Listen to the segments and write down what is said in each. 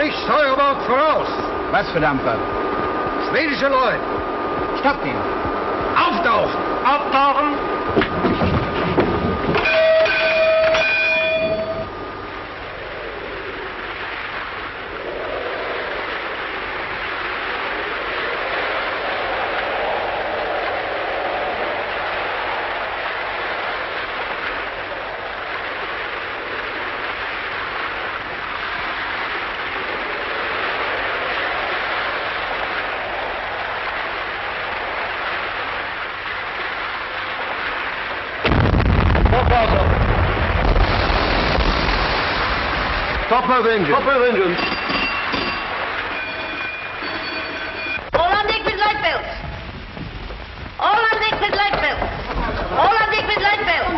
sich Steuerbord voraus. Was für Dampfer? Schwedische Leute. Stoppt ihn. Auftauchen. Auftauchen. Top of engine. Top of engine. All on deck with light belts. All on deck with light belts. All on deck with light belts.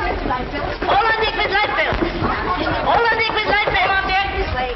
All on deck with light belts. All on deck with light belts. On deck this way.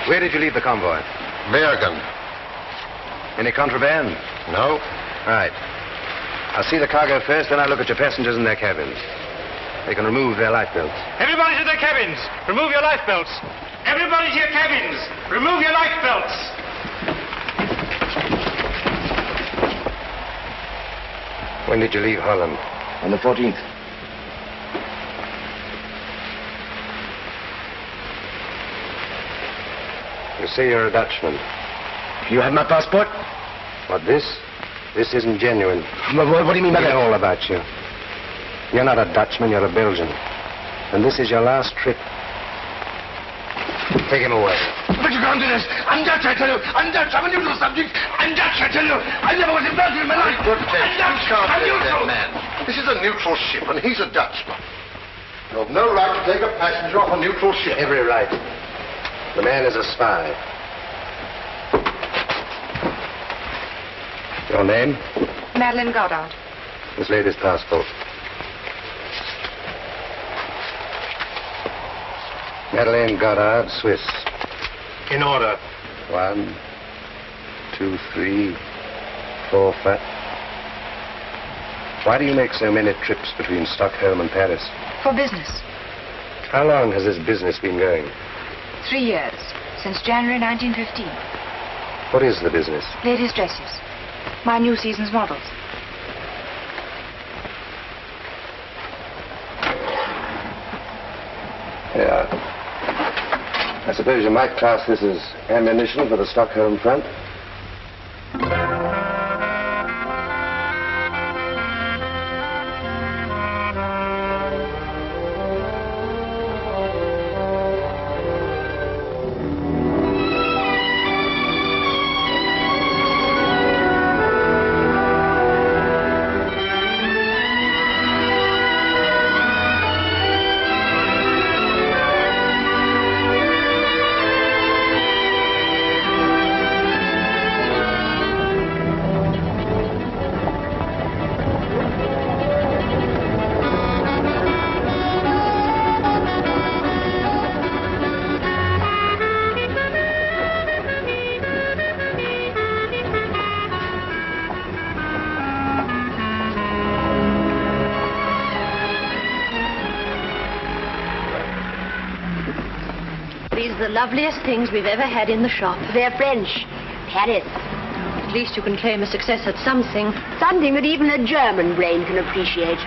Where did you leave the convoy? Bergen. Any contraband? No. Right. I'll see the cargo first, then I'll look at your passengers in their cabins. They can remove their life belts. Everybody to their cabins. Remove your life belts. Everybody to your cabins. Remove your life belts. When did you leave Holland? On the 14th. You say you're a Dutchman. You have my passport? What, this? This isn't genuine. What do you mean by I know that? all about you. You're not a Dutchman, you're a Belgian. And this is your last trip. Take him away. But you can't do this. I'm Dutch, I tell you. I'm Dutch. I'm a neutral subject. I'm Dutch, I tell you. I never was in Belgium in my life. Good I'm Dutch. I'm neutral. man. This is a neutral ship, and he's a Dutchman. You have no right to take a passenger off a neutral ship. Every right. The man is a spy. Your name? Madeleine Goddard. This lady's passport. Madeleine Goddard, Swiss. In order. 1, 2, 3, 4, 5. Why do you make so many trips between Stockholm and Paris? For business. How long has this business been going? 3 years. Since January 1915. What is the business? Ladies' dresses. My new season's models. Yeah. I suppose you might class this as ammunition for the Stockholm front. the loveliest things we've ever had in the shop. They're French. Paris. At least you can claim a success at something. Something that even a German brain can appreciate.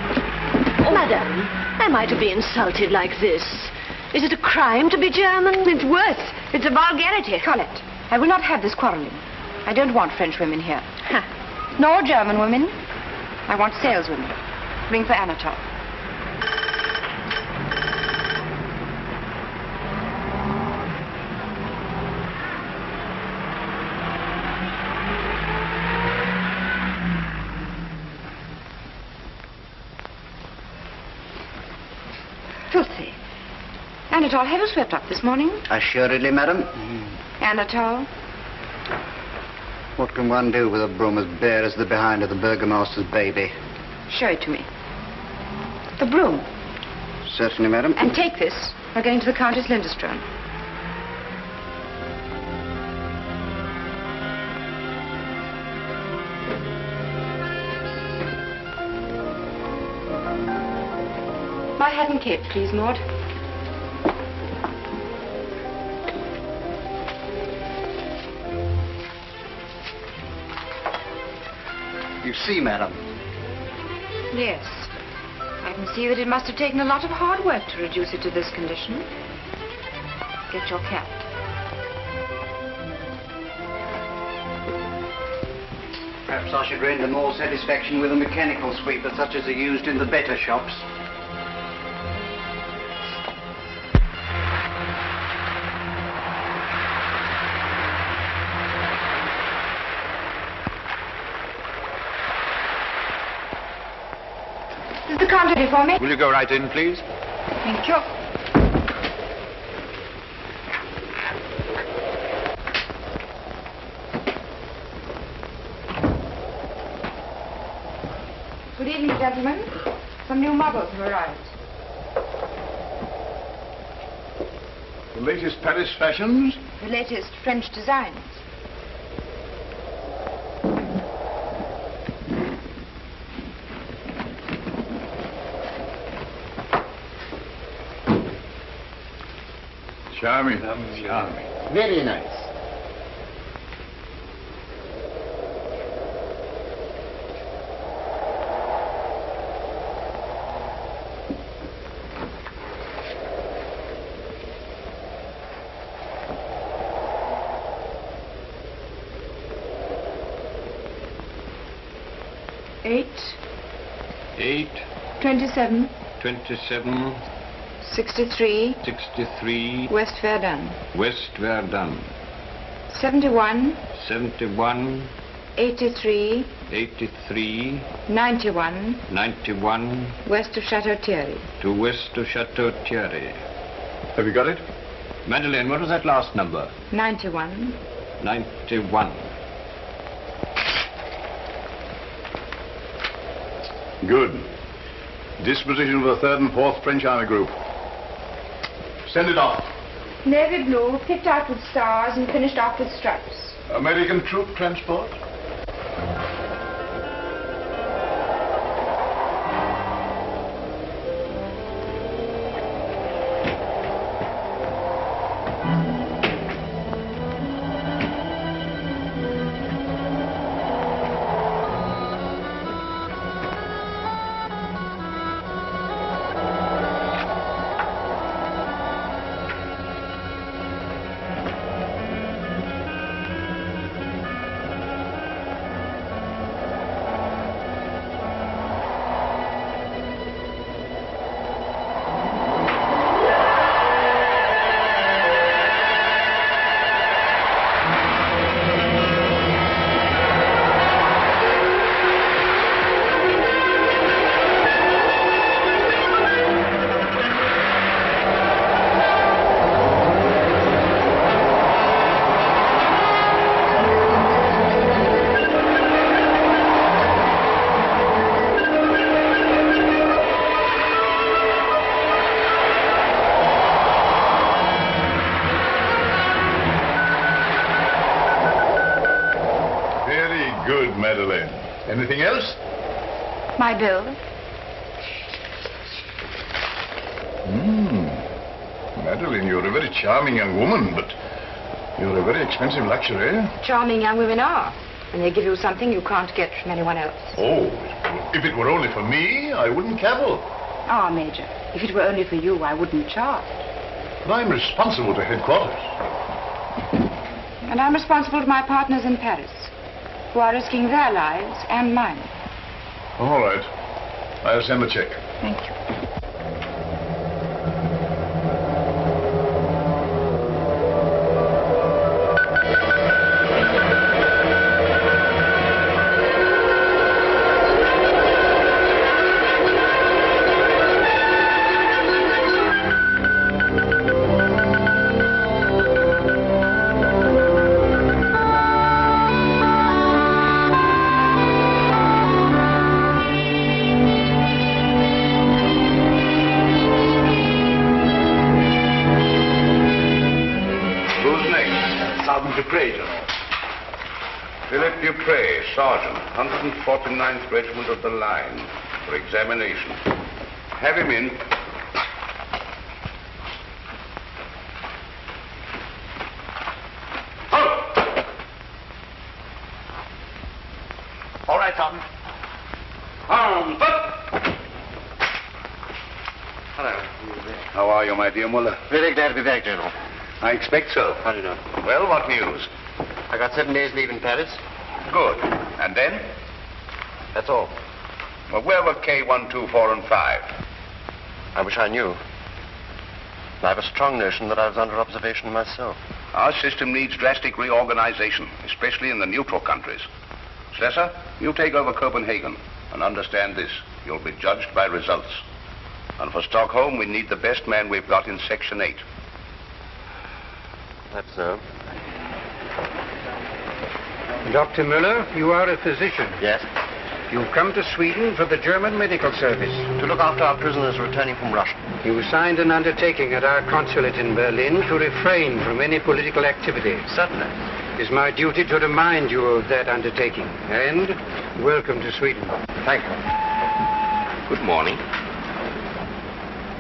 Oh, Madame, am I to be insulted like this? Is it a crime to be German? It's worse. It's a vulgarity. Colette, I will not have this quarreling. I don't want French women here. Nor German women. I want saleswomen. Ring for Anatole. Filthy. Anatole, have you swept up this morning? Assuredly, madam. Anatole? What can one do with a broom as bare as the behind of the burgomaster's baby? Show it to me. The broom. Certainly, madam. And take this. We're going to the Countess Lindström. My hat and cape, please, Maud. You see, madam. Yes. I can see that it must have taken a lot of hard work to reduce it to this condition. Get your cap. Perhaps I should render more satisfaction with a mechanical sweeper such as are used in the better shops. Is the count ready for me? Will you go right in, please? Thank you. Good evening, gentlemen. Some new models have arrived. The latest Paris fashions? The latest French designs. Charming. Charming. Very nice. Eight. 27. 27. 63. 63. West Verdun. West Verdun. 71. 71. 83. 83. 91. 91. West of Chateau Thierry. To west of Chateau Thierry. Have you got it? Madeleine, what was that last number? 91. 91. Good. Disposition of the 3rd and 4th French Army Group. Send it off. Navy blue, picked out with stars and finished off with stripes. American troop transport? Madeleine. Anything else? My bill. Madeleine, you're a very charming young woman, but you're a very expensive luxury. Charming young women are. And they give you something you can't get from anyone else. Oh, if it were only for me, I wouldn't cavil. Ah, Major, if it were only for you, I wouldn't charge. But I'm responsible to headquarters. And I'm responsible to my partners in Paris, who are risking their lives and mine. All right. I'll send the check. Thank you. Sergeant, 149th Regiment of the Line, for examination. Have him in. Halt! All right, Sergeant. Arms up! Hello. How are you, my dear Muller? Very glad to be back, General. I expect so. How do you know? Well, what news? I got 7 days leave in Paris. Good. And then? That's all. Well, where were K1, 2, 4, and 5? I wish I knew. I have a strong notion that I was under observation myself. Our system needs drastic reorganization, especially in the neutral countries. Slesser, you take over Copenhagen. And understand this, you'll be judged by results. And for Stockholm, we need the best man we've got in Section 8. That's so. Dr. Muller, you are a physician. Yes? You've come to Sweden for the German medical service. To look after our prisoners returning from Russia. You signed an undertaking at our consulate in Berlin to refrain from any political activity. Certainly. It is my duty to remind you of that undertaking. And welcome to Sweden. Thank you. Good morning.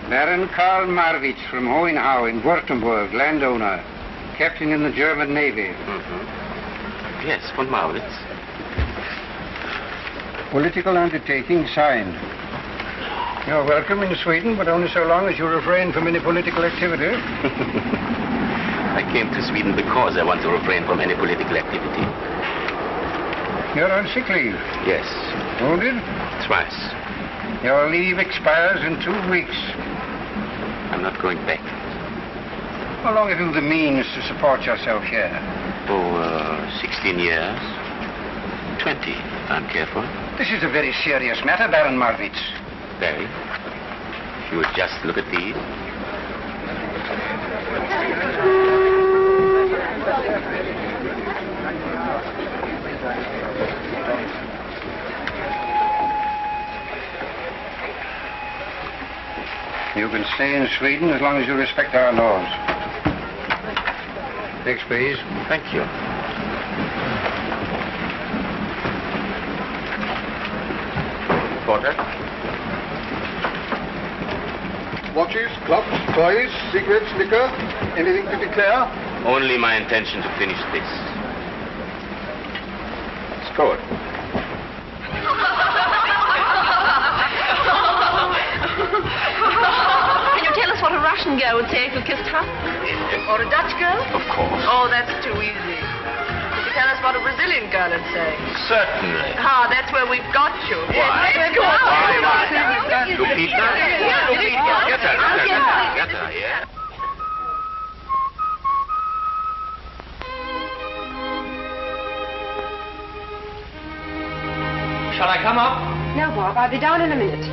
Baron Karl Marwitz from Hohenau in Württemberg, landowner. Captain in the German Navy. Yes, von Marwitz. Political undertaking signed. You're welcome in Sweden, but only so long as you refrain from any political activity. I came to Sweden because I want to refrain from any political activity. You're on sick leave? Yes. Wounded? Twice. Your leave expires in 2 weeks. I'm not going back. How long have you the means to support yourself here? 16 years. 20, if I'm careful. This is a very serious matter, Baron Marwitz. Very. If you would just look at these. You can stay in Sweden as long as you respect our laws. Next, please. Thank you. Porter? Watches, clocks, toys, cigarettes, liquor, anything to declare? Only my intention to finish this. Score. Can you tell us what a Russian girl would say if you kissed her? Or a Dutch girl? Of course. Oh, that's too easy. Could you tell us what a Brazilian girl would say? Certainly. Ah, that's where we've got you. Why? Let's go. Lupita? Lupita. Get her, yeah? Shall I come up? No, Bob, I'll be down in a minute.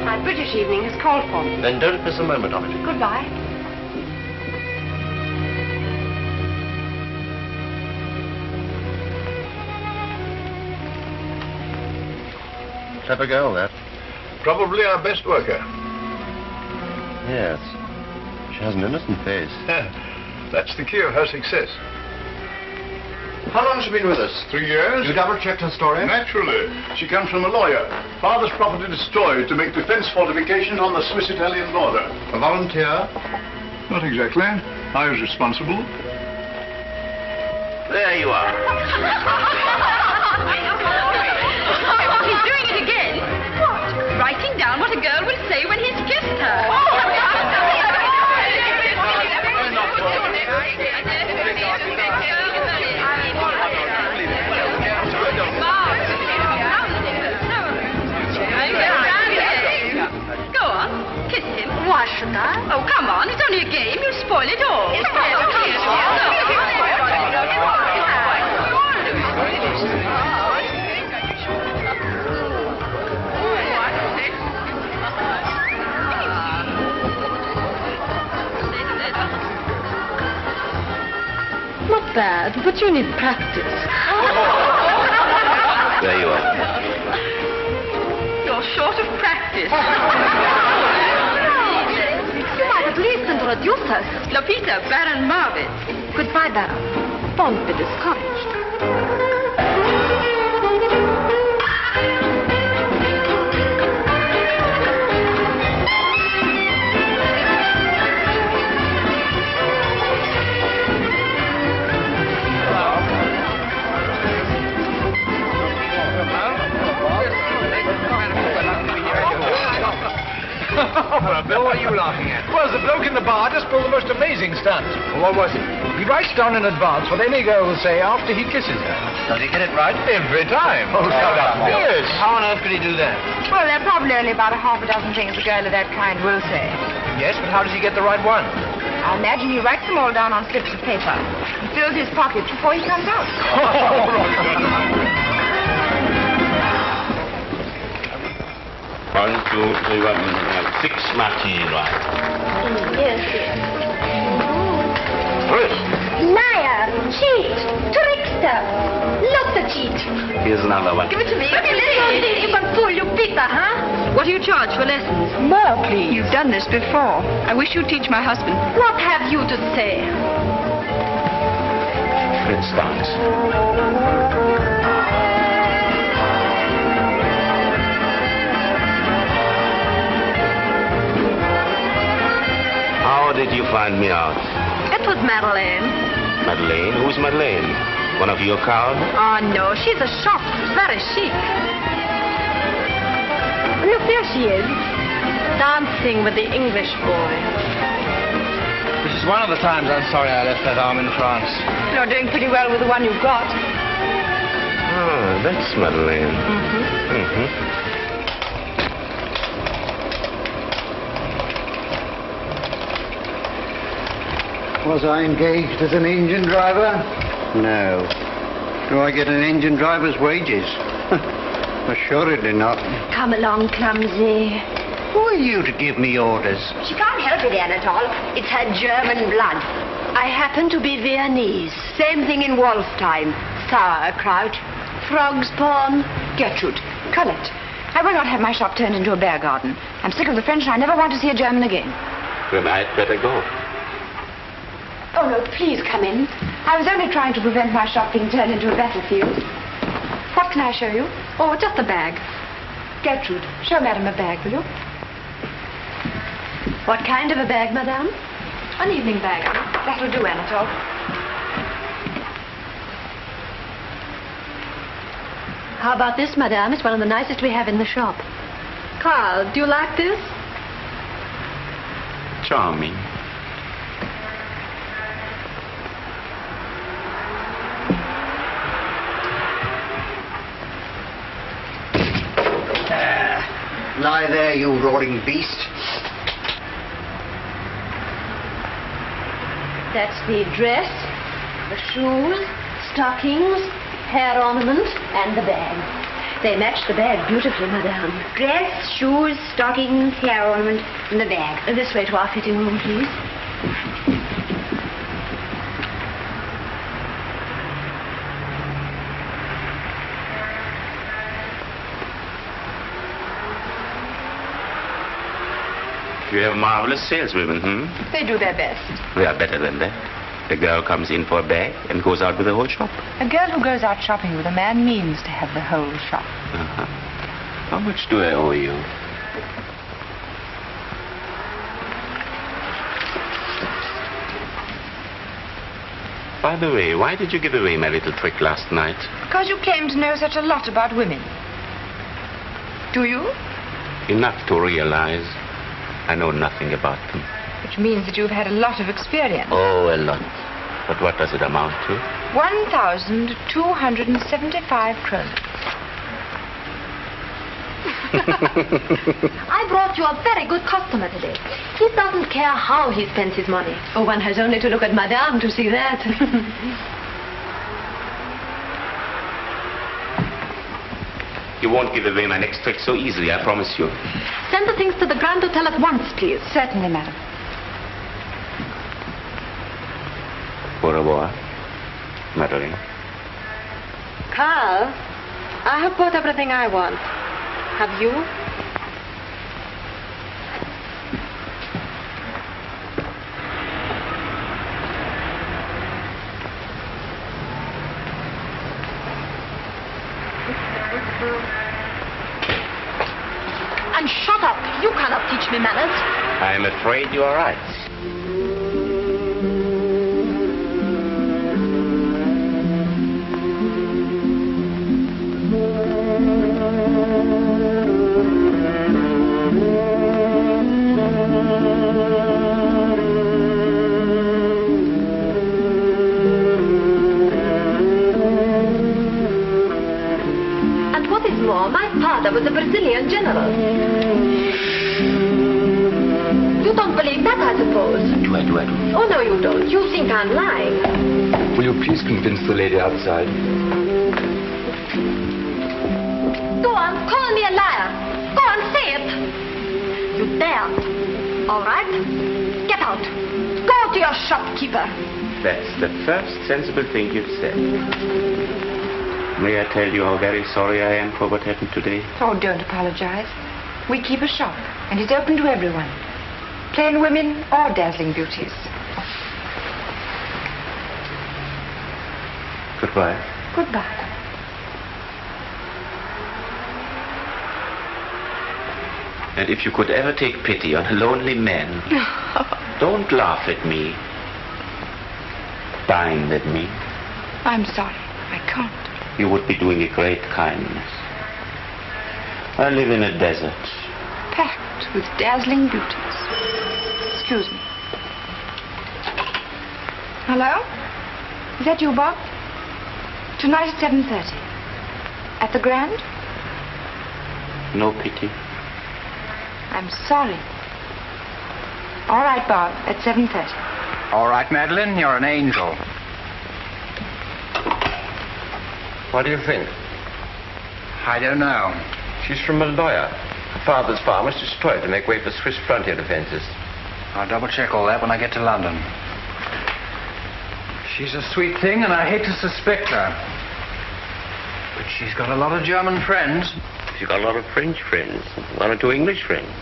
My British evening has called for me. Then don't miss a moment of it. Goodbye. Clever girl, that. Probably our best worker. Yes. She has an innocent face. That's the key of her success. How long has she been with us? 3 years. You double-checked her story? Naturally. She comes from a lawyer. Father's property destroyed to make defense fortifications on the Swiss-Italian border. A volunteer? Not exactly. I was responsible. There you are. He's doing it again. What? Writing down what a girl will say when he's kissed her. Go on, kiss him. Why should I? Oh, come on, it's only a game. You'll spoil it all. Not bad, but you need practice. There you are. You're short of practice. You might at least introduce us. Lupita, Baron Marwitz. Goodbye, Baron. Don't be discouraged. Bill, what are you laughing at? Well, the bloke in the bar just pulled the most amazing stunt. Well, what was it? He writes down in advance what any girl will say after he kisses her. Does he get it right? Every time. Oh, shut up, Bill. Yes. How on earth could he do that? Well, there are probably only about a half a dozen things a girl of that kind will say. Yes, but how does he get the right one? I imagine he writes them all down on slips of paper and fills his pockets before he comes out. One, two, three, one, 6 martini, right? Yes. First, Liar, cheat, trickster. Lots of cheat. here's another one. Give it to me. You can fool Lupita, huh? What do you charge for lessons? More, please. You've done this before. I wish you'd teach my husband. What have you to say? Let's dance. How did you find me out? It was Madeleine. Madeleine? Who's Madeleine? One of your crowd? Oh, no, she's a shop. Very chic. Look, there she is. Dancing with the English boy. This is one of the times I'm sorry I left that arm in France. You're doing pretty well with the one you've got. Ah, that's Madeleine. Mm-hmm. Was I engaged as an engine driver? No. Do I get an engine driver's wages? Assuredly not. Come along, clumsy. Who are you to give me orders? She can't help it, Anatole. It's her German blood. I happen to be Viennese. Same thing in Wolf's time. Sauerkraut. Frog's pawn. Gertrude, Colette, I will not have my shop turned into a bear garden. I'm sick of the French and I never want to see a German again. Then I'd better go. Oh, no, please come in. I was only trying to prevent my shop being turned into a battlefield. What can I show you? Oh, just a bag. Gertrude, show Madame a bag, will you? What kind of a bag, madame? An evening bag. That'll do, Anatole. How about this, madame? It's one of the nicest we have in the shop. Karl, do you like this? Charming. Lie there, you roaring beast. That's the dress, the shoes, stockings, hair ornament, and the bag. They match the bag beautifully, madame. Dress, shoes, stockings, hair ornament, and the bag. This way to our fitting room, please. You have marvelous saleswomen, They do their best. We are better than that. The girl comes in for a bag and goes out with the whole shop. A girl who goes out shopping with a man means to have the whole shop. Uh-huh. How much do I owe you? By the way, why did you give away my little trick last night? Because you claim to know such a lot about women. Do you? Enough to realize I know nothing about them. Which means that you've had a lot of experience. Oh, a lot. But what does it amount to? 1,275 kroner. I brought you a very good customer today. He doesn't care how he spends his money. Oh, one has only to look at Madame to see that. You won't give away my next trick so easily, I promise you. Send the things to the Grand Hotel at once, please. Certainly, madam. Au revoir, Madeleine. Karl, I have bought everything I want. Have you? And shut up. You cannot teach me manners. I am afraid you are right. My father was a Brazilian general. You don't believe that, I suppose? Do I? Oh, no, you don't. You think I'm lying. Will you please convince the lady outside? Go on, call me a liar. Go on, say it. You dare. All right? Get out. Go to your shopkeeper. That's the first sensible thing you've said. May I tell you how very sorry I am for what happened today? Oh, don't apologize. We keep a shop, and it's open to everyone. Plain women or dazzling beauties. Goodbye. Goodbye. And if you could ever take pity on a lonely man, don't laugh at me. Dine with me. I'm sorry. I can't. You would be doing a great kindness. I live in a desert. Packed with dazzling beauties. Excuse me. Hello? Is that you, Bob? Tonight at 7:30. At the Grand? No pity. I'm sorry. All right, Bob, at 7:30. All right, Madeleine, you're an angel. What do you think? I don't know. She's from a lawyer. Her father's farm was destroyed to make way for Swiss frontier defenses. I'll double-check all that when I get to London. She's a sweet thing, and I hate to suspect her. But she's got a lot of German friends. She's got a lot of French friends. One or two English friends.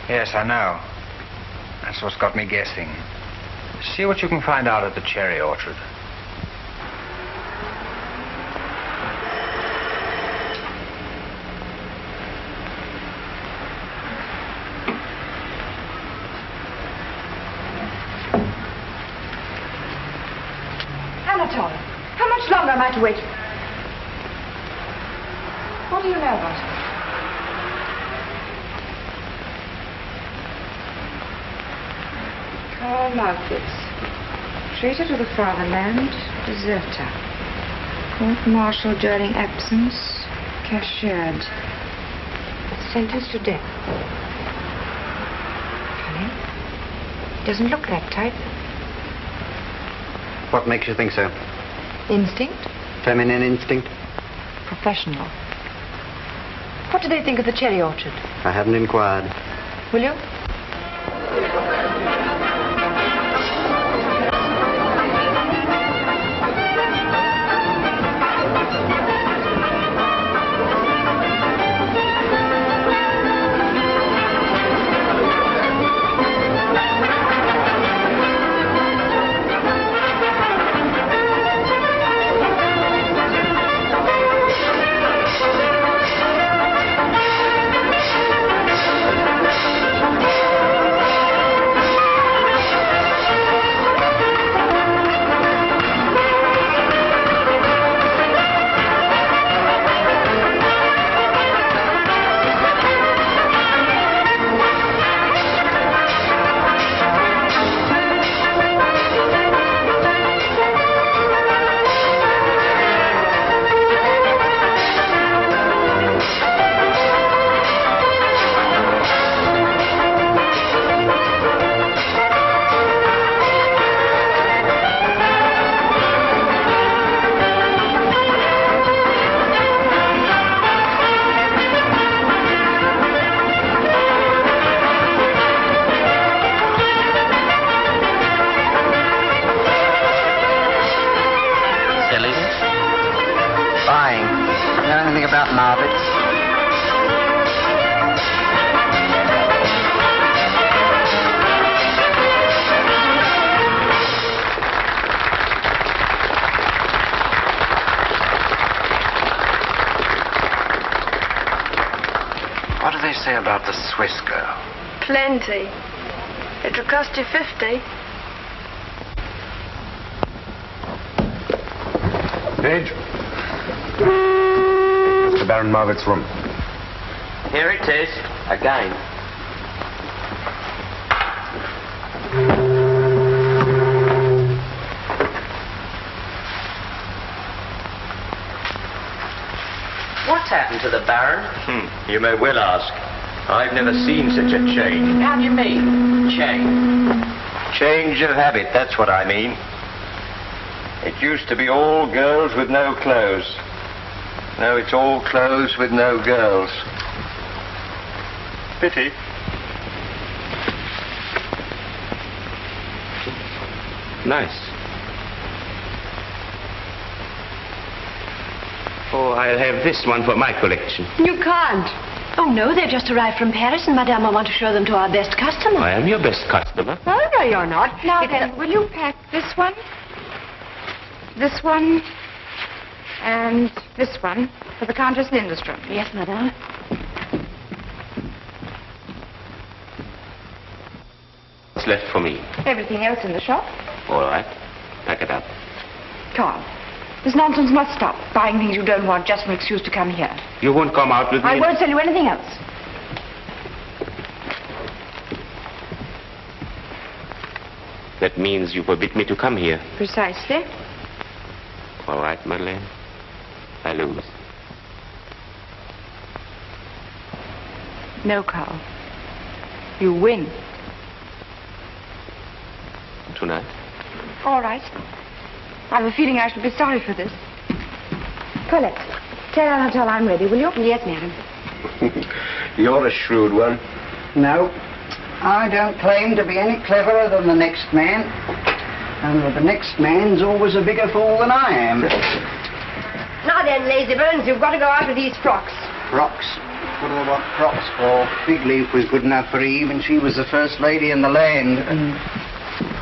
Yes, I know. That's what's got me guessing. See what you can find out at the cherry orchard. Anatole, how much longer am I to wait? What do you know about her? Karl Marwitz, traitor to the fatherland, deserter. Court-martial during absence, cashiered. Sentenced to death. Funny. Doesn't look that type. What makes you think so? Instinct? Feminine instinct? Professional. What do they think of the cherry orchard? I haven't inquired. Will you? Buying. Know anything about Marwitz? What do they say about the Swiss girl? Plenty. It'll cost you 50. Page. Mr. Baron Marwitz's room. Here it is, again. What's happened to the Baron? You may well ask. I've never seen such a change. How do you mean, change? Change of habit, that's what I mean. It used to be all girls with no clothes. Now it's all clothes with no girls. Pity. Nice. Oh, I'll have this one for my collection. You can't. Oh, no, they've just arrived from Paris, and Madame, I want to show them to our best customer. I am your best customer. Oh, no, you're not. Now then, will you pack this one, and this one for the Countess Lindström? Yes, Madame. What's left for me? Everything else in the shop. All right. Pack it up. Carl, this nonsense must stop. Buying things you don't want, just an excuse to come here. You won't come out with me? I won't tell you anything else. That means you forbid me to come here. Precisely. All right, Madeleine. I lose. No, Carl. You win. Tonight? All right. I have a feeling I should be sorry for this. Colette, tell Anatole I'm ready, will you? Yes, madam. You're a shrewd one. No. I don't claim to be any cleverer than the next man. And the next man's always a bigger fool than I am. Now then, lazy bones, you've got to go out with these frocks. Frocks? What do I want frocks for? Big Leaf was good enough for Eve, and she was the first lady in the land. And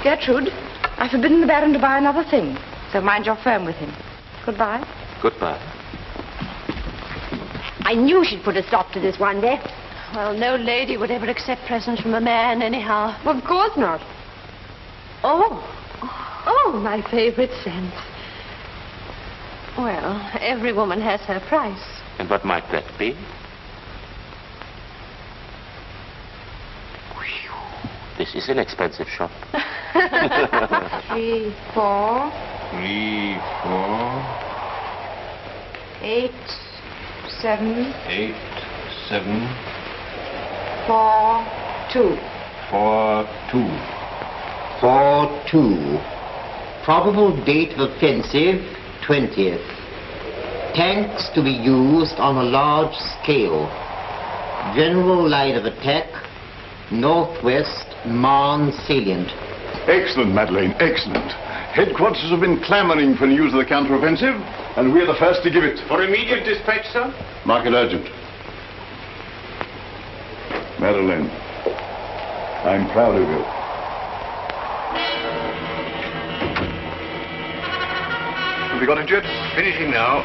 Gertrude, I've forbidden the Baron to buy another thing. So mind your firm with him. Goodbye. Goodbye. I knew she'd put a stop to this one day. Well, no lady would ever accept presents from a man, anyhow. Of course not. Oh, my favorite scent. Well, every woman has her price. And what might that be? This is an expensive shop. 3, 4. 3, 4. 8, 7. 8, 7. 4, 2. 4, 2. 4, 2. Probable date of offensive, 20th. Tanks to be used on a large scale. General line of attack, northwest Marne salient. Excellent, Madeleine, excellent. Headquarters have been clamoring for news of the counter-offensive, and we're the first to give it. For immediate dispatch, sir? Mark it urgent. Madeleine, I'm proud of you. Have you got it yet? Finishing now.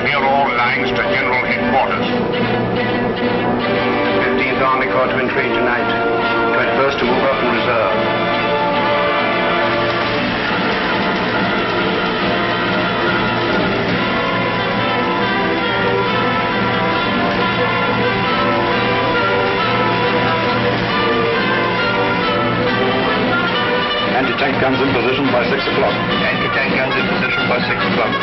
Clear all lines to General Headquarters. 15th Army Corps to entrain tonight. 21st to move up in reserve. Anti-tank guns in position by 6 o'clock. Anti-tank guns in position by 6 o'clock.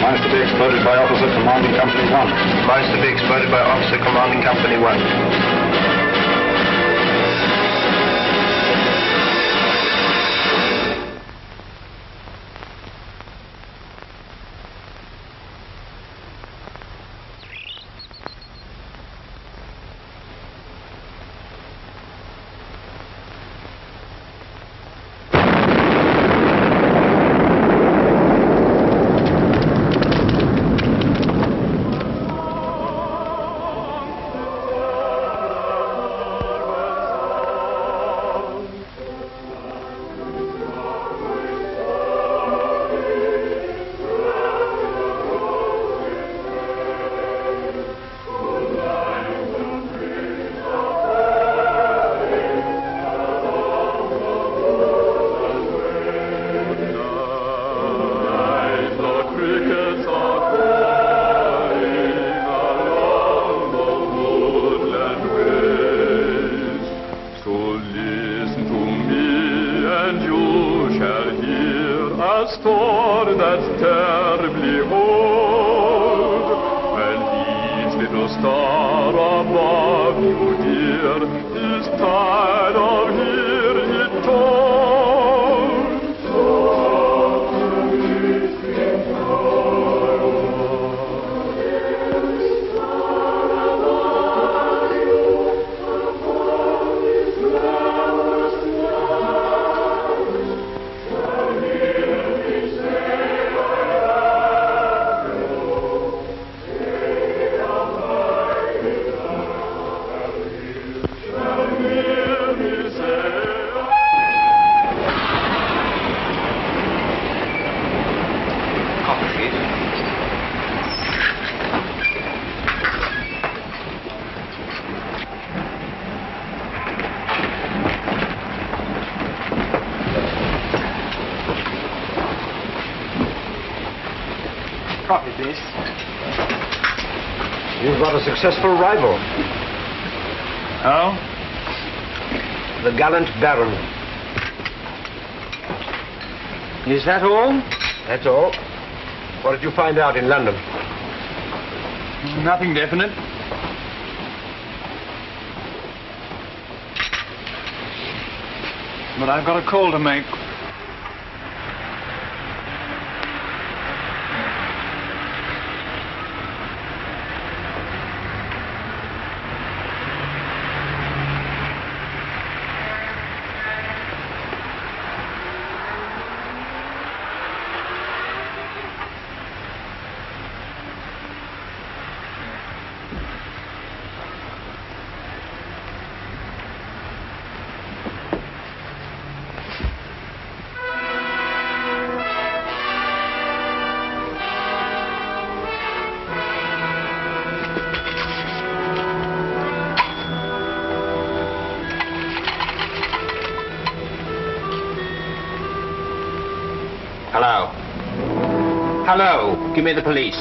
Mines to be exploded by Officer Commanding Company 1. Mines to be exploded by Officer Commanding Company 1. star above you, dear, is tired of hearing it told. Coffee, please. You've got a successful rival. Oh? The gallant Baron. Is that all? That's all. What did you find out in London? Nothing definite. But I've got a call to make. Hello. Hello. Give me the police.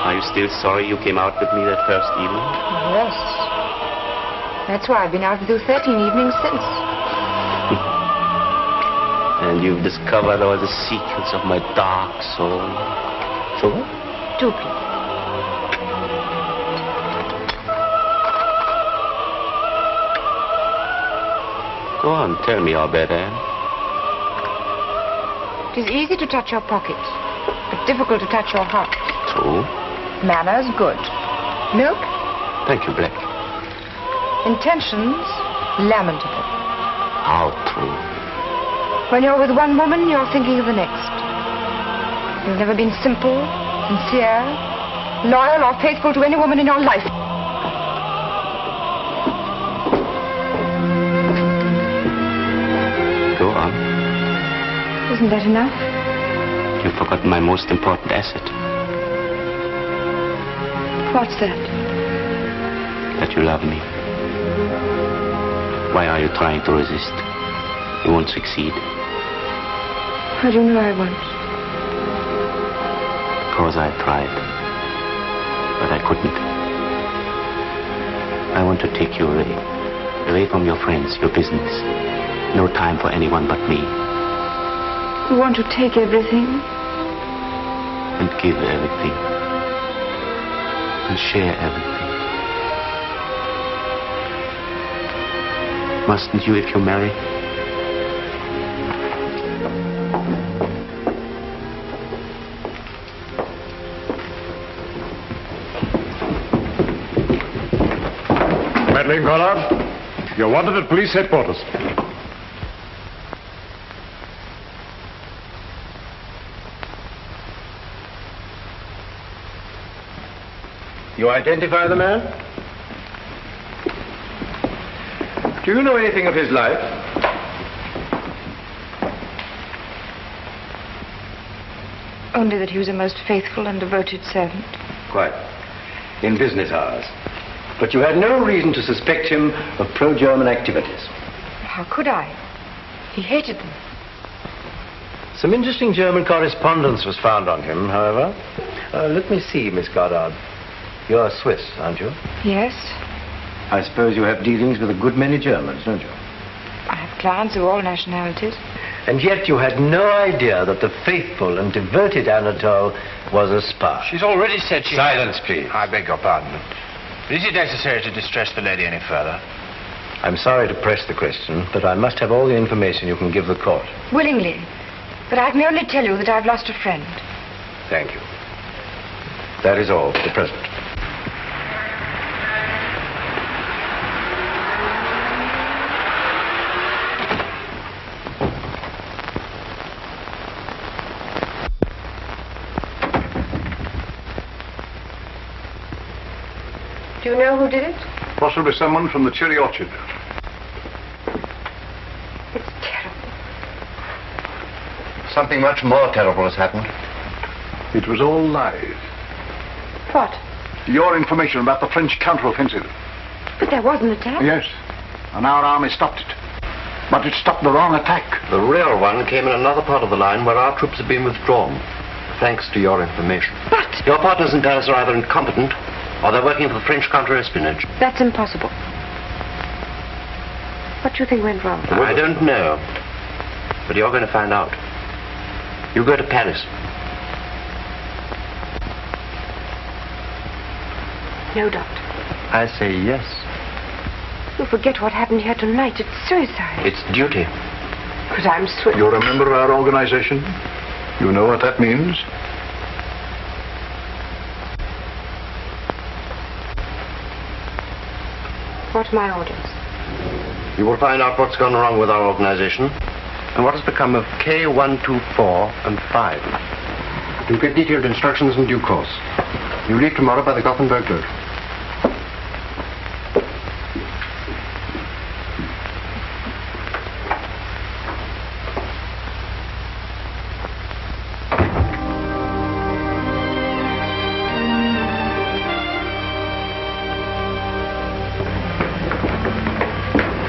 Are you still sorry you came out with me that first evening? Yes. That's why I've been out with you 13 evenings since. And you've discovered all the secrets of my dark soul. So what? Do please. Go on, tell me all about Anne. It is easy to touch your pocket, but difficult to touch your heart. True. Manners, good. Milk? Thank you, Black. Intentions, lamentable. How true. When you're with one woman, you're thinking of the next. You've never been simple, sincere, loyal, or faithful to any woman in your life. Go on. Isn't that enough? You've forgotten my most important asset. What's that? That you love me. Why are you trying to resist? You won't succeed. How do you know I won't? Because I tried. But I couldn't. I want to take you away. Away from your friends, your business. No time for anyone but me. You want to take everything? And give everything. And share everything. Mustn't you if you marry? Madeleine, Conrad, you're wanted at police headquarters. You identify the man? Do you know anything of his life? Only that he was a most faithful and devoted servant. Quite. In business hours. But you had no reason to suspect him of pro-German activities. How could I? He hated them. Some interesting German correspondence was found on him, however. Let me see, Miss Goddard. You're Swiss, aren't you? Yes. I suppose you have dealings with a good many Germans, don't you? I have clients of all nationalities. And yet you had no idea that the faithful and devoted Anatole was a spy. She's already said she... Silence, please. I beg your pardon. Is it necessary to distress the lady any further? I'm sorry to press the question, but I must have all the information you can give the court. Willingly. But I can only tell you that I've lost a friend. Thank you. That is all for the present. Do you know who did it? Possibly someone from the cherry orchard. It's terrible. Something much more terrible has happened. It was all lies. What? Your information about the French counteroffensive. But there was an attack. Yes. And our army stopped it. But it stopped the wrong attack. The real one came in another part of the line where our troops have been withdrawn, thanks to your information. But... Your partners in Paris are either incompetent or they're working for the French counter-espionage. That's impossible. What do you think went wrong? I don't know. But you're going to find out. You go to Paris. No, Doctor. I say yes. You forget what happened here tonight. It's suicide. It's duty. But I'm Swiss. You remember our organization? You know what that means? What are my orders? You will find out what's gone wrong with our organization and what has become of K124 and 5. You'll get detailed instructions in due course. You leave tomorrow by the Gothenburg boat.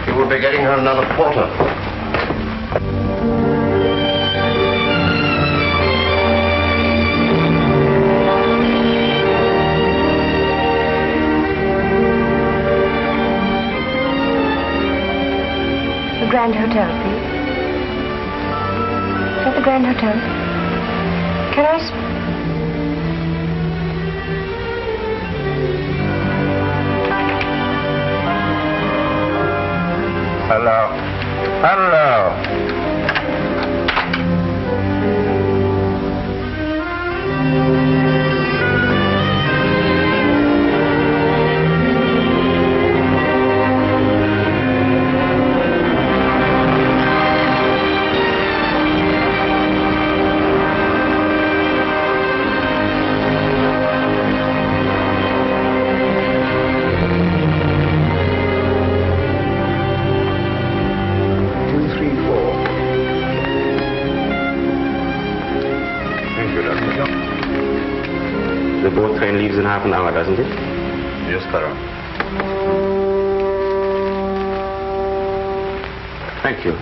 You will be getting her another porter. Grand Hotel, please. Is that the Grand Hotel? Can I... Hello. Hello. Leaves in half an hour, doesn't it? Yes, Karl. Thank you.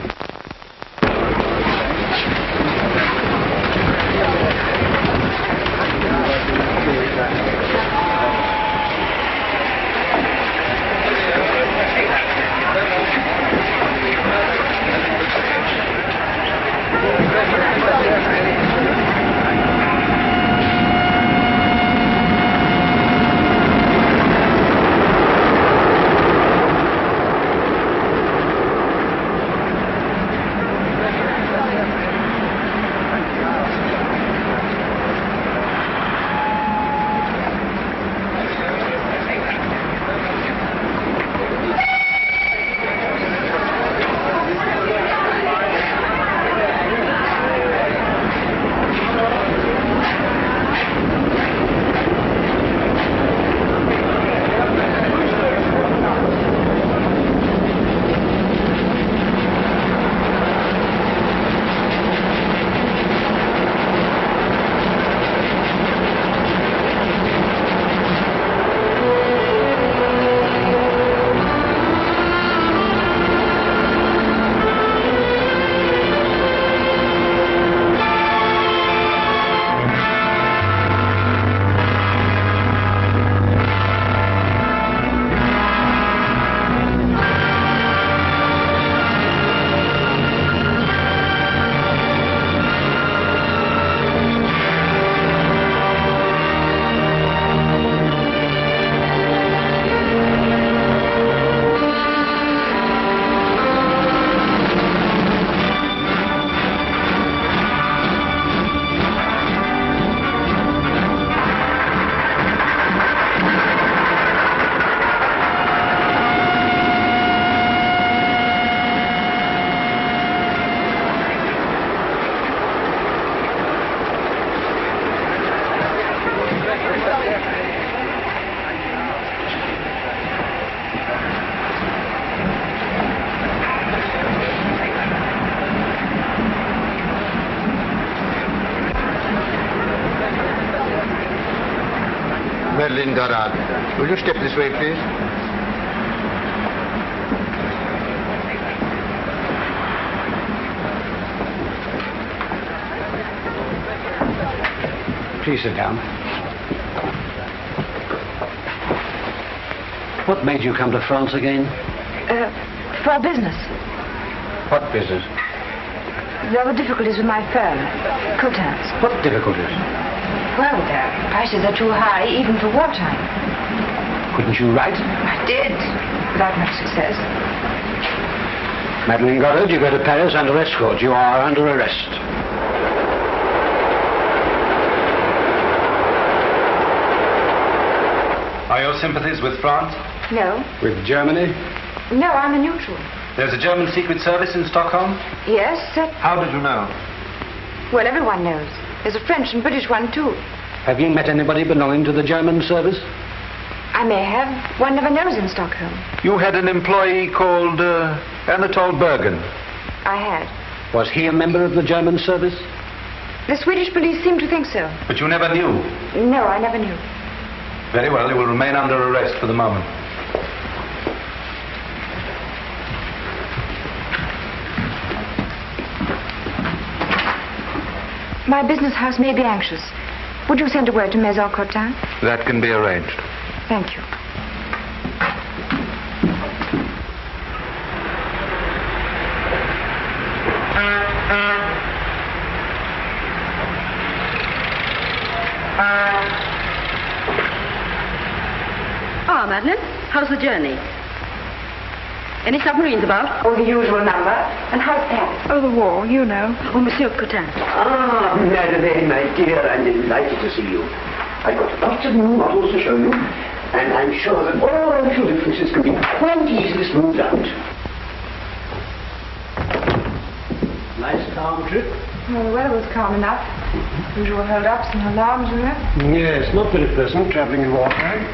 Madeleine Goddard. Will you step this way, please? Please sit down. What made you come to France again? For business. What business? There were difficulties with my firm, Cotin's. What difficulties? Well, the prices are too high, even for wartime. Couldn't you write? I did, without much success. Madeleine Goddard, you go to Paris under escort. You are under arrest. Are your sympathies with France? No. With Germany? No, I'm a neutral. There's a German secret service in Stockholm? Yes, How did you know? well, everyone knows. There's a French and British one, too. Have you met anybody belonging to the German service? I may have. One never knows in Stockholm. You had an employee called Anatole Bergen. I had. Was he a member of the German service? The Swedish police seem to think so. But you never knew. No, I never knew. Very well, you will remain under arrest for the moment. My business house may be anxious. Would you send a word to Maison Cotin? That can be arranged. Thank you. Ah, Madeleine, how's the journey? Any submarines about? Oh, the usual number. And how's Paris? Oh, the war, you know. Oh, Monsieur Cotin. Ah, Madeleine, my dear, I'm delighted to see you. I've got lots of new models to show you, and I'm sure that all our little differences can be quite easily smoothed out. Nice calm trip. Well, the weather was calm enough. Usual hold-ups and alarms, you know. Yes, not very pleasant traveling in wartime.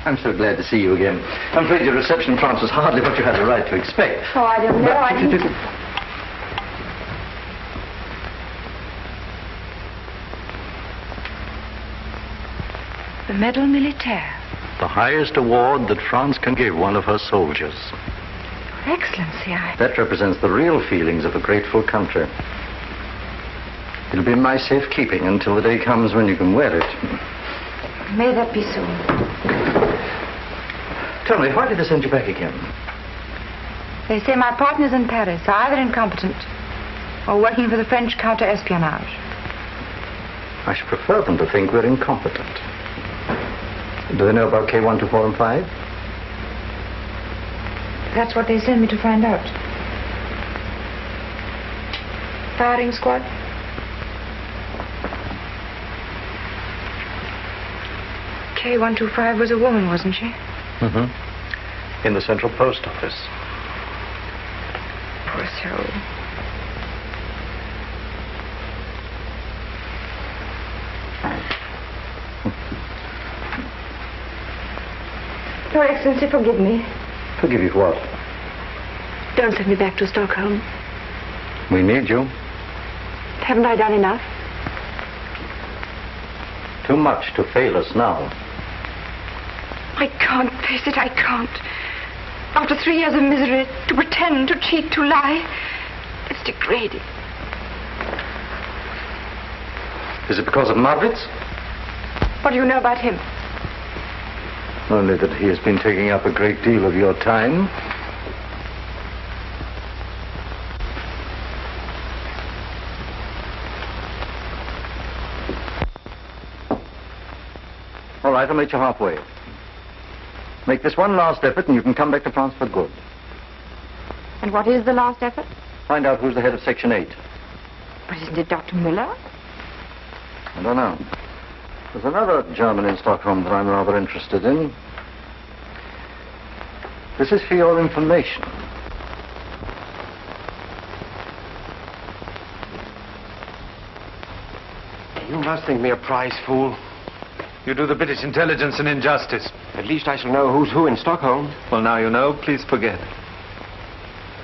I'm so glad to see you again. I'm afraid your reception in France was hardly what you had a right to expect. Oh, I don't know. I didn't... The Medal Militaire. The highest award that France can give one of her soldiers. Your Excellency, That represents the real feelings of a grateful country. It'll be in my safekeeping until the day comes when you can wear it. May that be so. Tell me, why did they send you back again? They say my partners in Paris are either incompetent or working for the French counter-espionage. I should prefer them to think we're incompetent. Do they know about K124 and 5? That's what they send me to find out. Firing squad? K125 was a woman, wasn't she? Mm-hmm. In the Central Post Office. Poor soul. Your Excellency, forgive me. Forgive you for what? Don't send me back to Stockholm. We need you. Haven't I done enough? Too much to fail us now. I can't face it, I can't. After 3 years of misery, to pretend, to cheat, to lie, it's degrading. Is it because of Marwitz? What do you know about him? Only that he has been taking up a great deal of your time. All right, I'll meet you halfway. Make this one last effort and you can come back to France for good. And what is the last effort? Find out who's the head of Section 8. But isn't it Dr. Muller? I don't know. There's another German in Stockholm that I'm rather interested in. This is for your information. You must think me a prize fool. You do the British intelligence an injustice. At least I shall know who's who in Stockholm. Well, now you know. Please forget.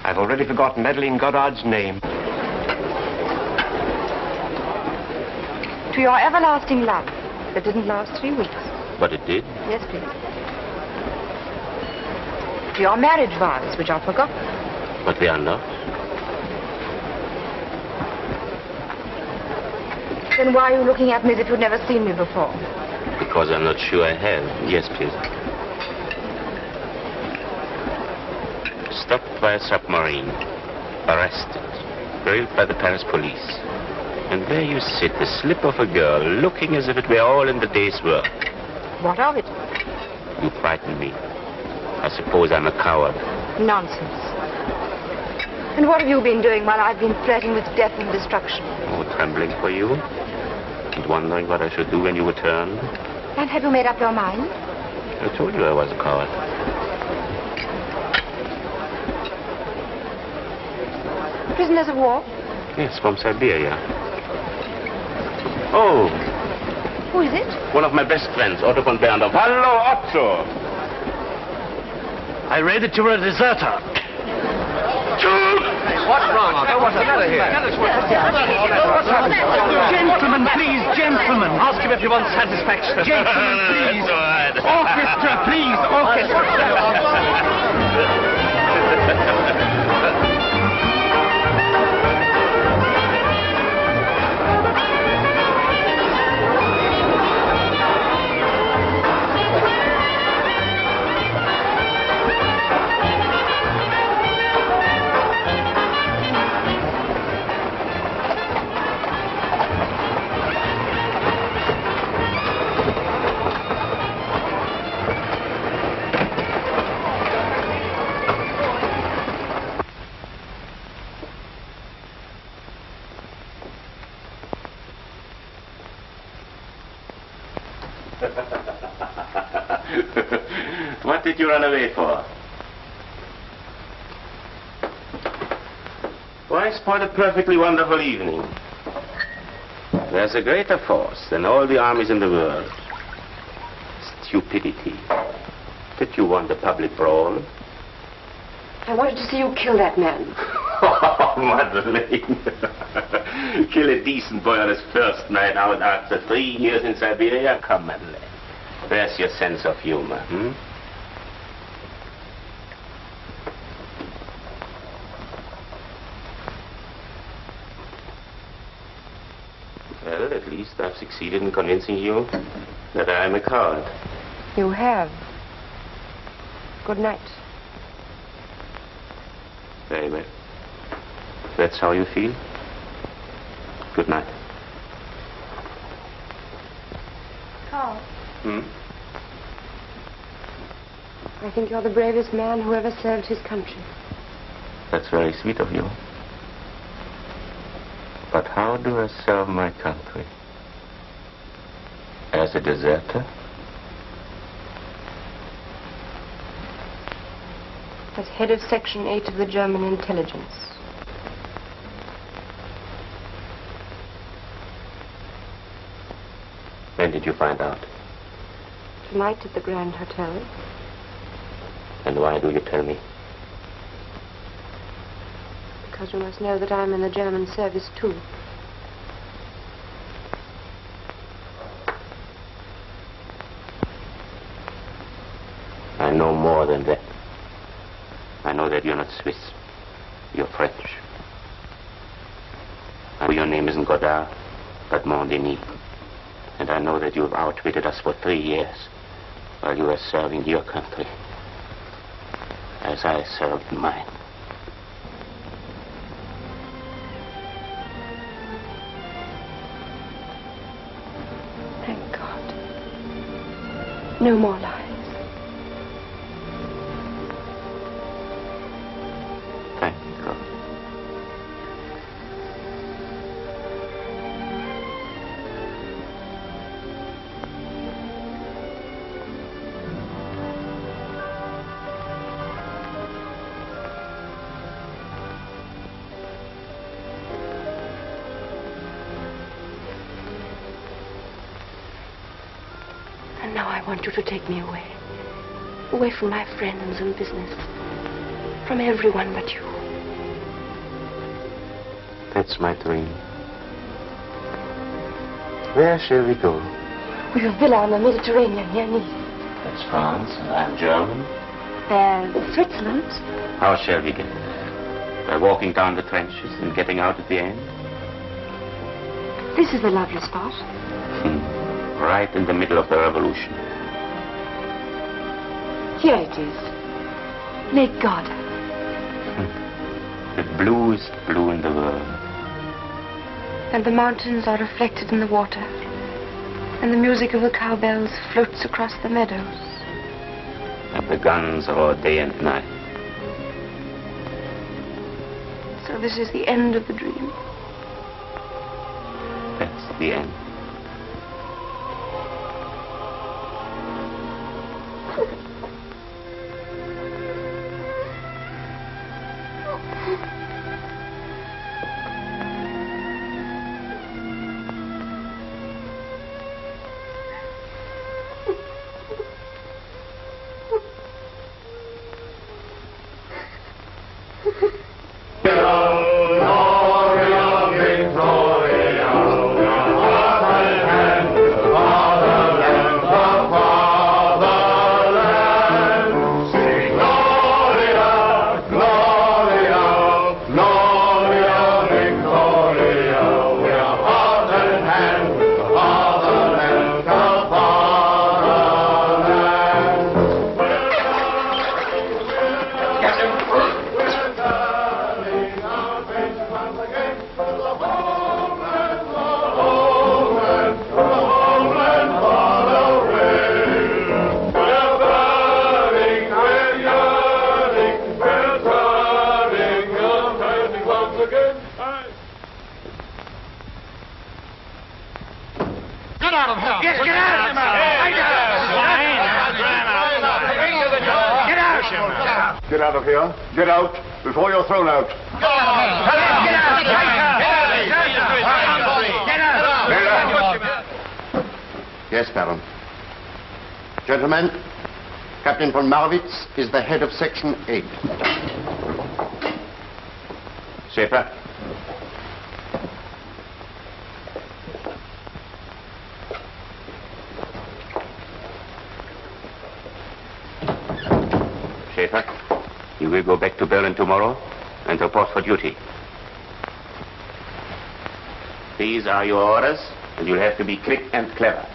I've already forgotten Madeleine Goddard's name. To your everlasting love that didn't last 3 weeks. But it did. Yes, please. To your marriage vows, which are forgotten. But they are not. Then why are you looking at me as if you'd never seen me before? Because I'm not sure I have. Yes, please. Stopped by a submarine. Arrested. Grilled by the Paris police. And there you sit, the slip of a girl, looking as if it were all in the day's work. What of it? You frighten me. I suppose I'm a coward. Nonsense. And what have you been doing while I've been flirting with death and destruction? Oh, trembling for you? And wondering what I should do when you return? And have you made up your mind? I told you I was a coward. Prisoners of war? Yes, from Siberia. Oh. Who is it? One of my best friends, Otto von Berndorf. Hello, Otto. I read that you were a deserter. What's wrong, Otto? What's the matter here? What's happened? Gentlemen, please, gentlemen. Ask him if you want satisfaction. Gentlemen, please. Orchestra, please, orchestra. What did you run away for? Why spoil a perfectly wonderful evening? There's a greater force than all the armies in the world. Stupidity. Did you want a public brawl? I wanted to see you kill that man. Oh, Madeleine. Kill a decent boy on his first night out after 3 years in Siberia? Come, Madeleine. Where's your sense of humor, Well, at least I've succeeded in convincing you that I'm a coward. You have. Good night. Very well. That's how you feel? Good night. Carl. I think you're the bravest man who ever served his country. That's very sweet of you. But how do I serve my country? As a deserter? As head of Section 8 of the German intelligence. When did you find out? Tonight at the Grand Hotel. And why do you tell me? Because you must know that I'm in the German service too. I know more than that. I know that you're not Swiss. You're French. I know your name isn't Godard, but Mondini. And I know that you've outwitted us for 3 years while you were serving your country as I served mine. Thank God. No more lies. Thank God. And now I want you to take me away. Away from my friends and business. From everyone but you. That's my dream. Where shall we go? We've a villa on the Mediterranean near Nice. That's France, and I'm German. There's Switzerland. How shall we get there? By walking down the trenches and getting out at the end? This is the lovely spot. Right in the middle of the revolution. Here it is. Lake Garda. The bluest blue in the world. And the mountains are reflected in the water. And the music of the cowbells floats across the meadows. And the guns are all day and night. So this is the end of the dream. That's the end. Get out of here. Get out before you're thrown out. Yes, Baron. Gentlemen, Captain von Marwitz is the head of Section 8. Schaffer. Schaffer, you will go back to Berlin tomorrow and report for duty. These are your orders, and you'll have to be quick and clever.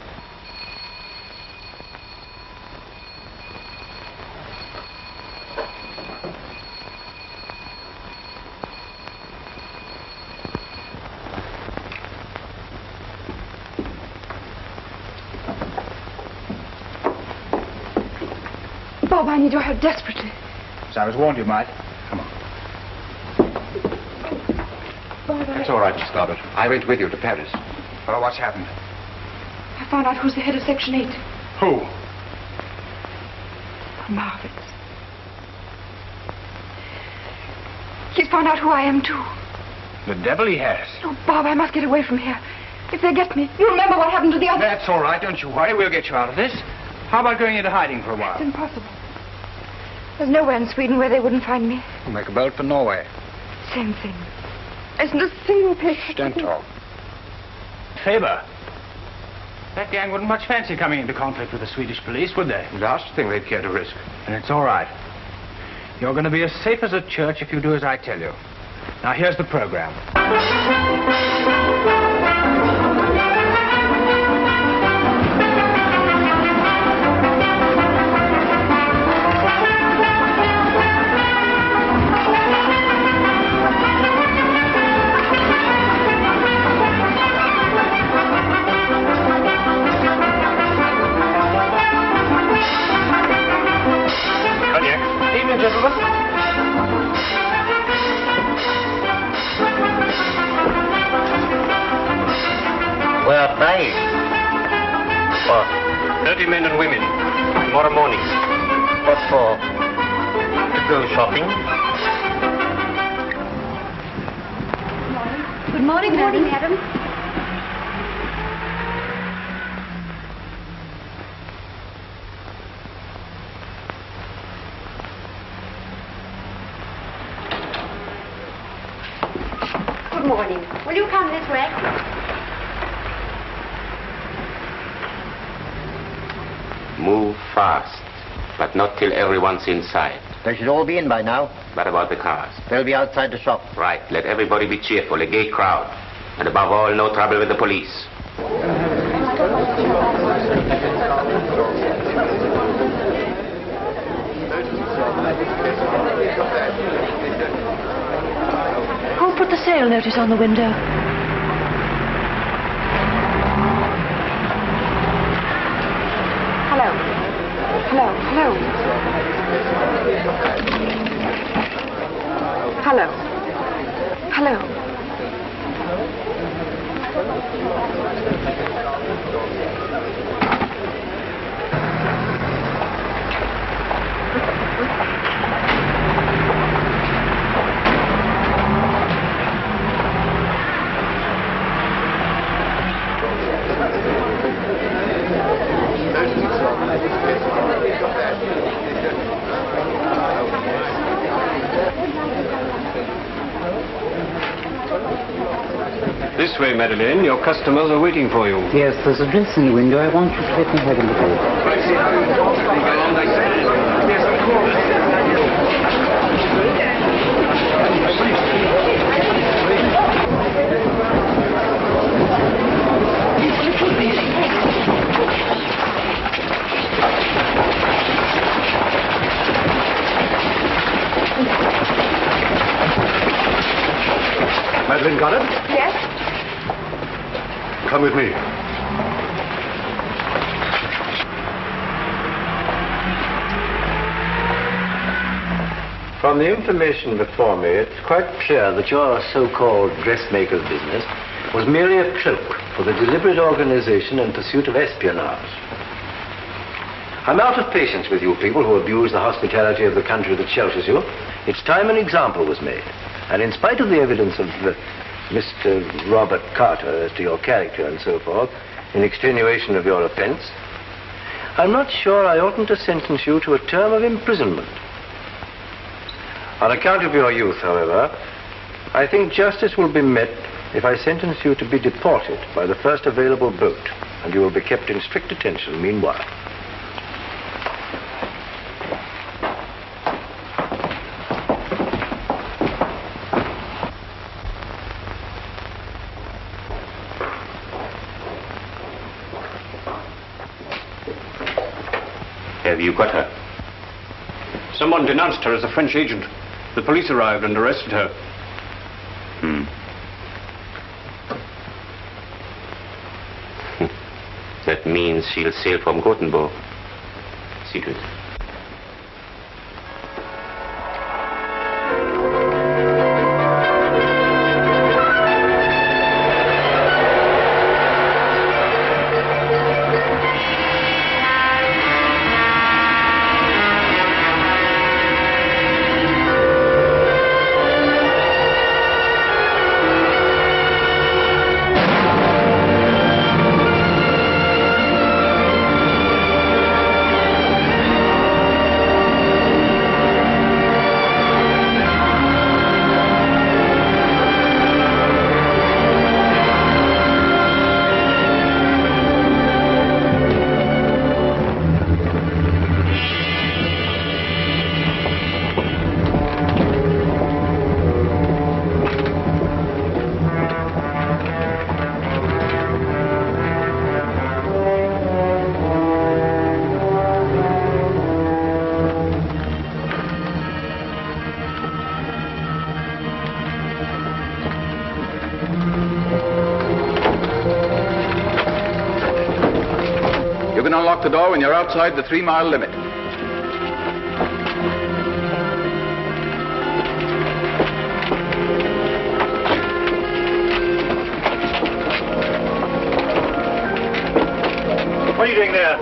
Bob, I need your help desperately. So I was warned you might. Come on. Bob, It's all right, Miss Robert. I went with you to Paris. Well, what's happened? I found out who's the head of Section 8. Who? Marwitz. He's found out who I am, too. The devil he has. Oh, Bob, I must get away from here. If they get me, you remember what happened to the other... That's all right, don't you worry. We'll get you out of this. How about going into hiding for a while? It's impossible. There's nowhere in Sweden where they wouldn't find me. We'll make a bolt for Norway. Same thing. There isn't a single place... Shh, don't talk. Faber. That gang wouldn't much fancy coming into conflict with the Swedish police, would they? Last thing they'd care to risk. And it's all right. You're going to be as safe as a church if you do as I tell you. Now, here's the program. Evening, gentlemen. Where they? What? 30 men and women. Tomorrow morning. What for? To go shopping? Good morning, madam. Good morning. Will you come this way? Move fast, but not till everyone's inside. They should all be in by now. What about the cars? They'll be outside the shop. Right. Let everybody be cheerful, a gay crowd. And above all, no trouble with the police. Who put the sale notice on the window? Hello. Hello. Hello. Hello. Hello. This way, Madeleine. Your customers are waiting for you. Yes, there's a dress in the window. I want you to let me have a look at Madeleine got it? Yes? Come with me. From the information before me, it's quite clear that your so-called dressmaker's business was merely a cloak for the deliberate organization and pursuit of espionage. I'm out of patience with you people who abuse the hospitality of the country that shelters you. It's time an example was made. And in spite of the evidence of Mr. Robert Carter as to your character and so forth, in extenuation of your offense, I'm not sure I oughtn't to sentence you to a term of imprisonment. On account of your youth, however, I think justice will be met if I sentence you to be deported by the first available boat, and you will be kept in strict attention meanwhile. Have you got her? Someone denounced her as a French agent. The police arrived and arrested her. That means she'll sail from Gothenburg. See to it. Unlock the door when you're outside the 3-mile limit. What are you doing there?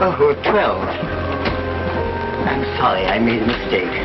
Oh, 12. I'm sorry, I made a mistake.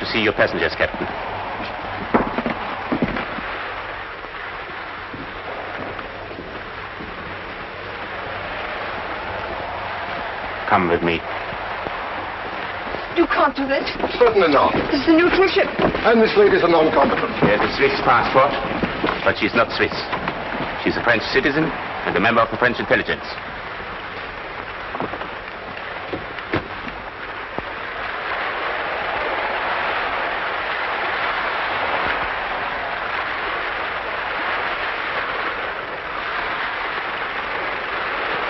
to see your passengers, Captain. Come with me. You can't do this. Certainly not. This is a neutral ship. And this lady's a non-combatant. She has a Swiss passport, but she's not Swiss. She's a French citizen and a member of the French intelligence.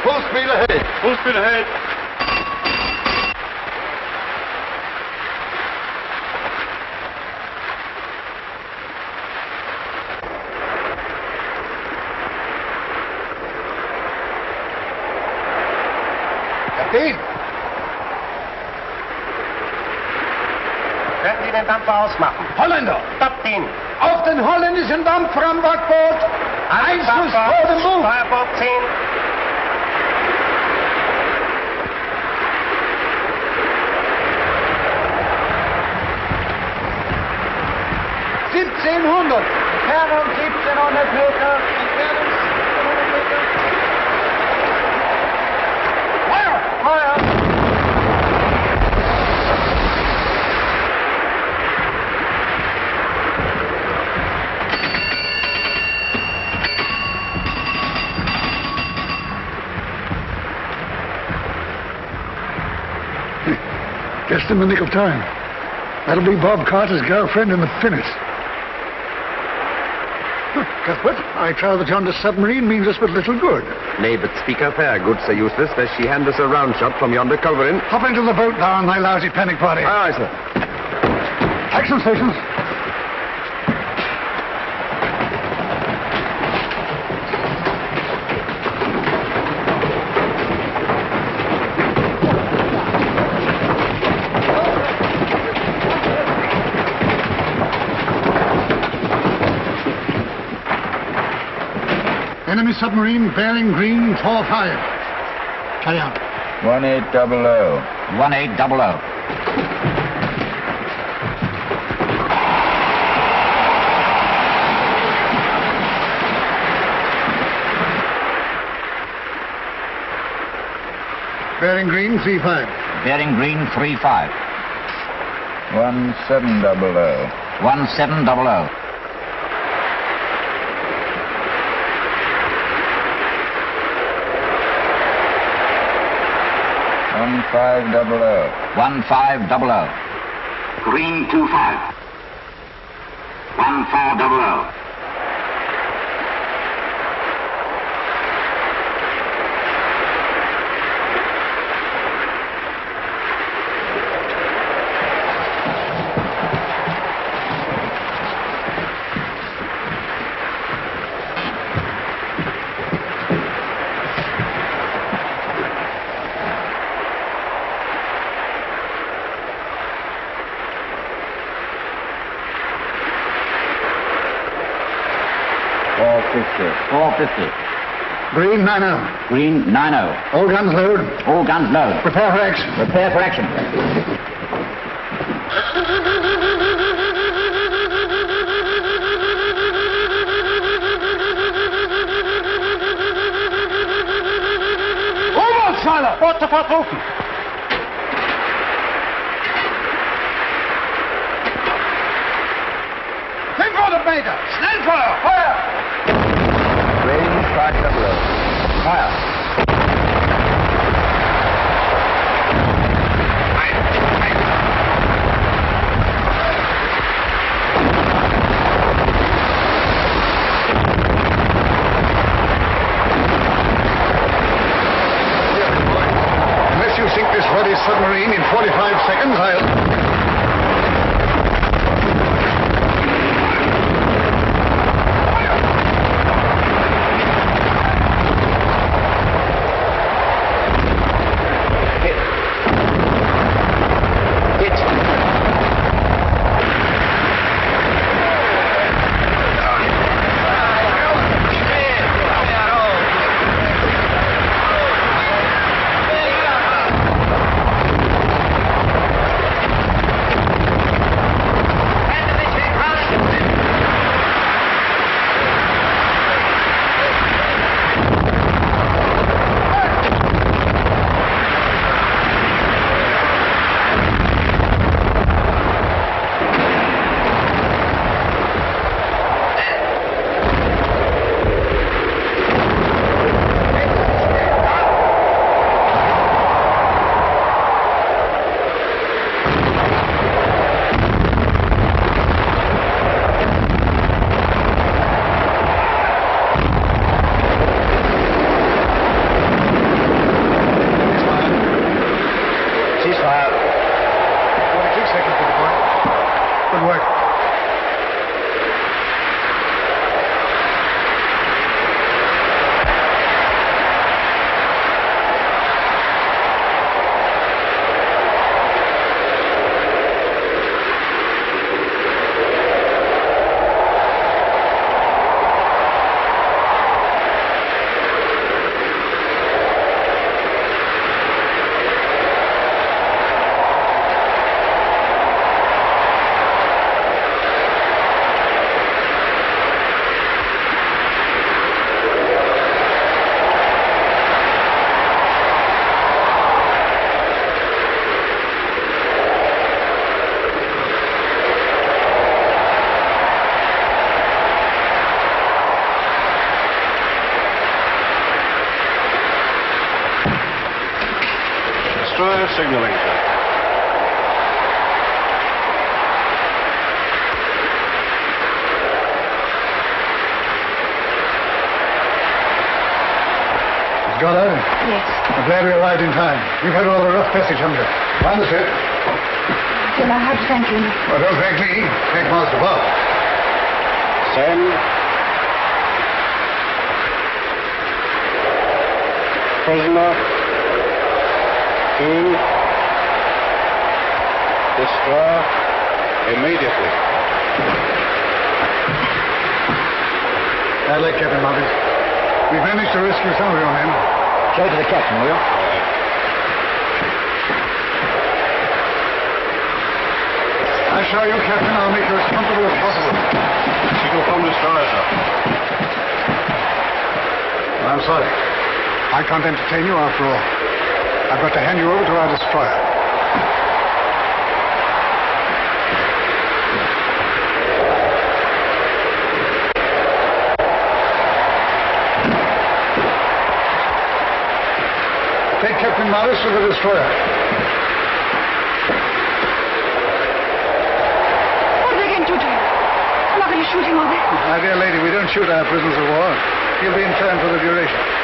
Full speed ahead. Full speed ahead. Kapitän! Können Sie den Dampfer ausmachen? Holländer! Stoppt ihn! Auf den holländischen Dampfer am Backboot! Einschuss vor dem Bug! Steuerbord 10! Entfernung 1700 Meter. Entfernung 1700 Meter. Feuer! Feuer! Just in the nick of time. That'll be Bob Carter's girlfriend in the pinnace. Cuthbert, I trow that yonder submarine means us but little good. Nay, but speak her fair, good Sir Eustace, lest she hand us a round shot from yonder culverin. Hop into the boat now, my lousy panic party. Aye, sir. Action stations. Enemy submarine bearing green 45. Carry on. 1800. 1800. Bearing green 35. Bearing green 35. 1700. 1700. 1500. 1500. Green 25. 1400. Green 90. Green 90. All guns load. All guns load. Prepare for action. Prepare for action. Oberschalter! Worte verrufen! Meter! Schnellfeuer! Feuer! Range 500. Feuer! Unless you sink this ruddy submarine in 45 seconds, I'll... Destroyer signaling, sir. Scholar? Yes. I'm glad we arrived in time. You've had all the rough passage, haven't you? Find the ship. Then I have to thank you. Well, don't thank me. Thank Master Bob. Send. Prisoner. To. Destroyer. Immediately. Bad luck, Captain Marwitz. We've managed to rescue some of your men. Show it to the captain, will you? I assure you, Captain, I'll make you as comfortable as possible. Signal from destroyer, sir. I'm sorry. I can't entertain you after all. I've got to hand you over to our destroyer. Take Captain Morris to the destroyer. What are they going to do to him? They're not going to shoot him, are they? My dear lady, we don't shoot our prisoners of war. He'll be interned for the duration.